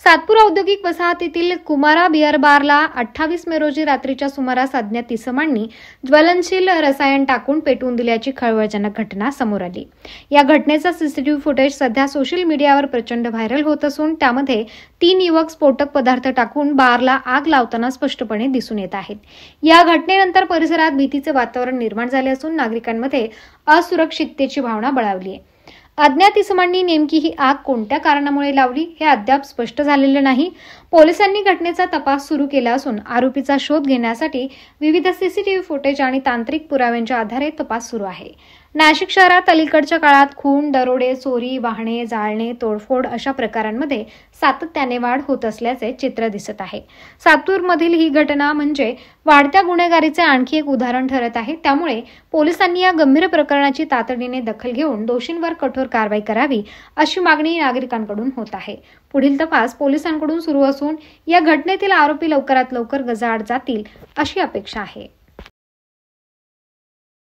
सातपूर औद्योगिक वसाहतीतील कुमारा बिअर बारला 28 मे रोजी रात्रीच्या सुमारास अज्ञात इसमांनी ज्वलनशील रसायन टाकून पेटवून दिल्याची खळबळजनक घटना समोर आली। या घटनेचा सीसीटीव्ही फुटेज सध्या सोशल मीडियावर प्रचंड व्हायरल होत असून त्यामध्ये 3 युवक स्फोटक पदार्थ टाकून बारला आग लावताना स्पष्टपणे दिसून येत आहेत। या घटनेनंतर परिसरात भीतीचे वातावरण निर्माण झाले असून नागरिकांमध्ये असुरक्षिततेची भावना बळावली आहे। अज्ञात इसमांनी नेमकी ही आग कोणत्या कारणामुळे लावली हे अद्याप स्पष्ट झालेले नाही। पोलिसांनी घटनेचा तपास सुरू केला असून आरोपीचा शोध घेण्यासाठी विविध सीसीटीव्ही फुटेज आणि तांत्रिक पुराव्यांच्या आधारे तपास सुरू आहे। नाशिक शहरात अलीकडच्या काळात खून, दरोडे, चोरी, वाहने जाळणे, तोडफोड अशा प्रकारांमध्ये सातत्याने वाढ होत असल्याचे चित्र दिसत आहे। सातूरमधील ही घटना म्हणजे वाढत्या गुन्हेगारीचे आणखी एक उदाहरण ठरत आहे। त्यामुळे पोलिसांनी या गंभीर प्रकरणाची तातडीने दखल घेऊन दोषींवर कठोर कारवाई करावी अशी मागणी नागरिकांकडून होत आहे। पुढील तपास पोलिसांकडून सुरू असून या घटनेतील आरोपी लवकरात लवकर गजाआड जातील अशी अपेक्षा आहे।